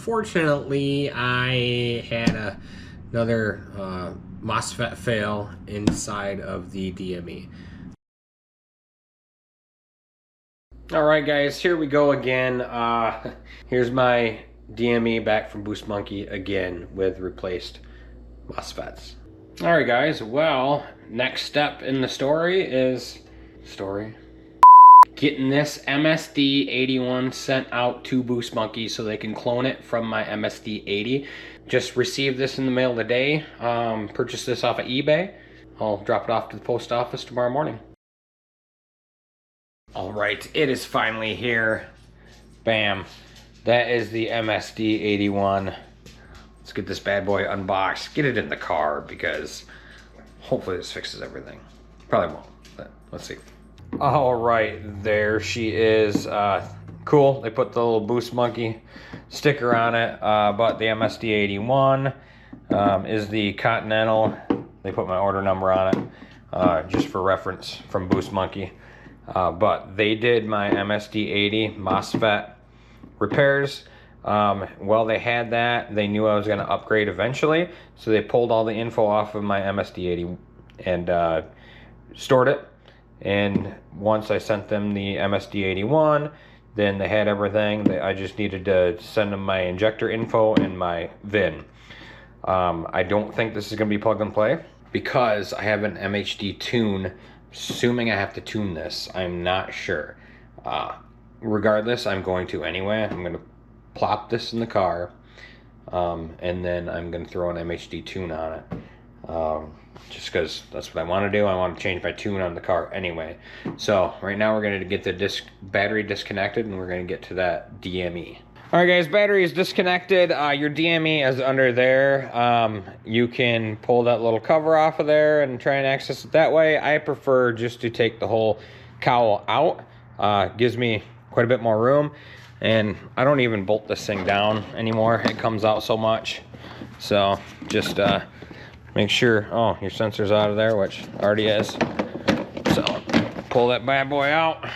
unfortunately, I had another MOSFET fail inside of the DME. All right, guys, here we go again. Here's my DME back from Boost Monkey again with replaced MOSFETs. All right, guys, well, next step in the story is getting this MSD81 sent out to Boost Monkey so they can clone it from my MSD80. Just received this in the mail today. Purchased this off of eBay. I'll drop it off to the post office tomorrow morning. All right, it is finally here. Bam. That is the MSD81. Let's get this bad boy unboxed. Get it in the car because hopefully this fixes everything. Probably won't, but let's see. All right, there she is. Cool, they put the little Boost Monkey sticker on it, but the MSD81 is the Continental. They put my order number on it, just for reference from Boost Monkey. But they did my MSD80 MOSFET repairs. Well, they had that. They knew I was going to upgrade eventually, so they pulled all the info off of my MSD80 and stored it. And once I sent them the MSD81, then they had everything. I just needed to send them my injector info and my VIN. I don't think this is going to be plug and play because I have an MHD tune. Assuming I have to tune this, I'm not sure. Regardless, I'm going to anyway. I'm going to plop this in the car, and then I'm going to throw an MHD tune on it. Just because that's what I want to do. I want to change my tune on the car anyway. So right now we're going to get the battery disconnected, and we're going to get to that DME. All right, guys, battery is disconnected. Your DME is under there. You can pull that little cover off of there and try and access it that way. I prefer just to take the whole cowl out. Gives me quite a bit more room, and I don't even bolt this thing down anymore. It comes out so much. So just make sure, oh, your sensor's out of there, which already is. So pull that bad boy out.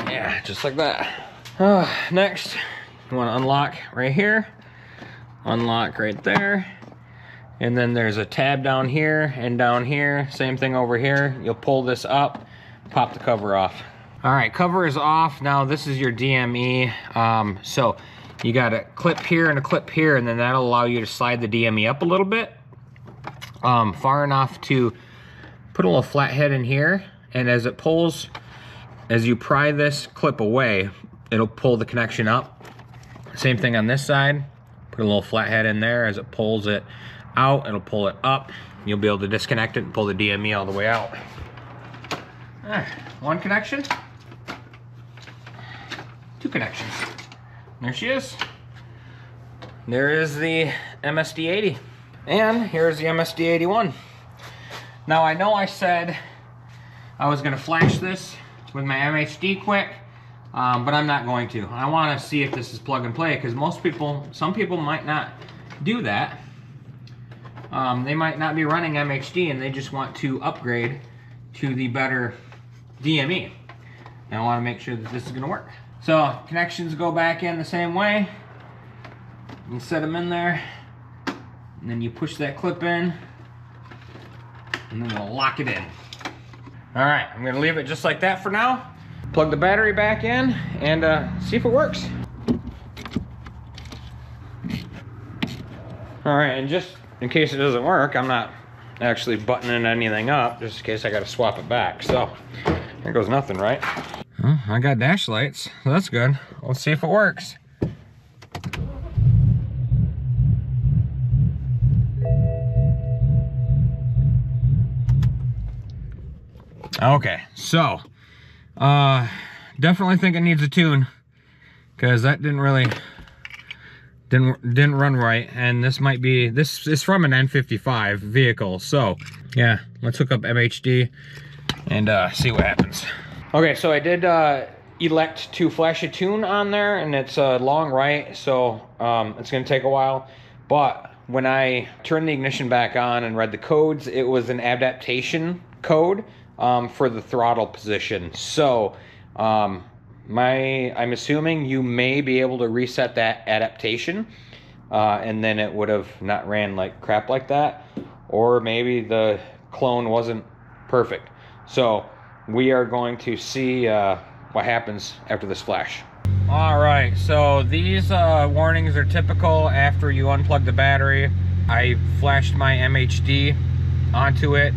Yeah, just like that. Next, you want to unlock right here, unlock right there, and then there's a tab down here and down here. Same thing over here. You'll pull this up, pop the cover off. All right, cover is off. Now this is your DME. So you got a clip here and a clip here, and then that'll allow you to slide the DME up a little bit, far enough to put a little flathead in here, and as it pulls, as you pry this clip away, it'll pull the connection up. Same thing on this side. Put a little flathead in there. As it pulls it out, it'll pull it up. You'll be able to disconnect it and pull the DME all the way out. One connection, two connections. There she is. There is the MSD80. And here's the MSD81. Now I know I said I was gonna flash this with my MHD quick, but I'm not going to. I wanna see if this is plug and play, because some people might not do that. They might not be running MHD and they just want to upgrade to the better DME. And I wanna make sure that this is gonna work. So connections go back in the same way. You set them in there, and then you push that clip in, and then we'll lock it in. All right, I'm gonna leave it just like that for now. Plug the battery back in and see if it works. All right, and just in case it doesn't work, I'm not actually buttoning anything up, just in case I gotta swap it back. So there goes nothing, right? Well, I got dash lights, so that's good. Let's see if it works. Okay, so definitely think it needs a tune, because that didn't run right, and this is from an N54 vehicle. So yeah, let's hook up MHD and see what happens. Okay, so I did elect to flash a tune on there, and it's long right, so it's gonna take a while. But when I turned the ignition back on and read the codes, it was an adaptation code for the throttle position. So I'm assuming you may be able to reset that adaptation, and then it would have not ran like crap like that, or maybe the clone wasn't perfect. So we are going to see what happens after this flash. All right, so these warnings are typical after you unplug the battery. I flashed my MHD onto it,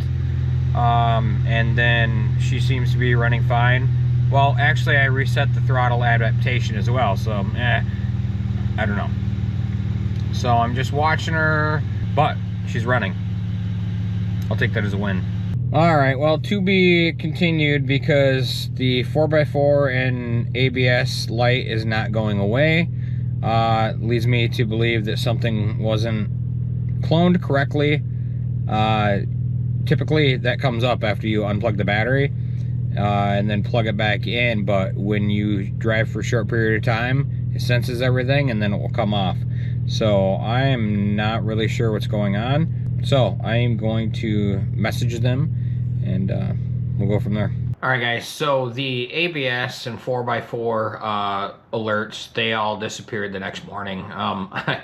and then she seems to be running fine. Well, actually I reset the throttle adaptation as well, so I don't know. So I'm just watching her, but she's running. I'll take that as a win. All right, well, to be continued, because the 4x4 and ABS light is not going away. Leads me to believe that something wasn't cloned correctly. Typically that comes up after you unplug the battery and then plug it back in, but when you drive for a short period of time, it senses everything and then it will come off. So I am not really sure what's going on. So I am going to message them and we'll go from there. All right, guys, so the ABS and 4x4 alerts, they all disappeared the next morning. I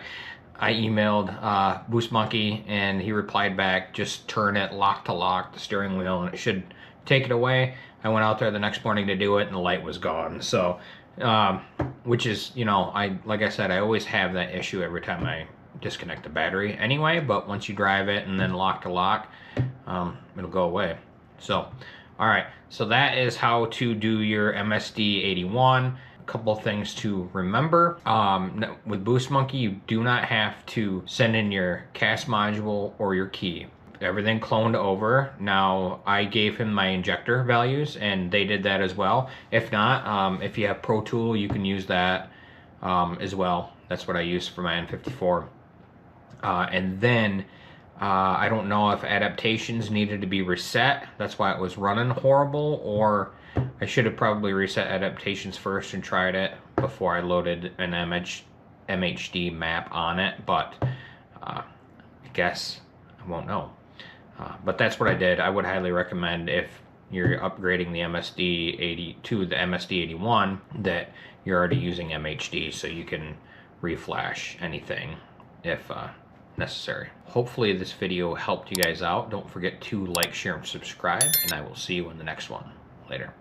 emailed Boost Monkey and he replied back, just turn it lock to lock, the steering wheel, and it should take it away. I went out there the next morning to do it and the light was gone. So, which is, you know, like I said, I always have that issue every time I disconnect the battery anyway, but once you drive it and then lock to lock, it'll go away. So, all right, so that is how to do your MSD81. A couple things to remember. With Boost Monkey, you do not have to send in your CAS module or your key. Everything cloned over. Now, I gave him my injector values and they did that as well. If not, if you have Pro Tool, you can use that as well. That's what I use for my N54. And then I don't know if adaptations needed to be reset. That's why it was running horrible, or I should have probably reset adaptations first and tried it before I loaded an MHD map on it, but I guess I won't know. But that's what I did. I would highly recommend, if you're upgrading the MSD80 to the MSD81, that you're already using MHD so you can reflash anything if necessary. Hopefully this video helped you guys out. Don't forget to like, share, and subscribe, and I will see you in the next one. Later.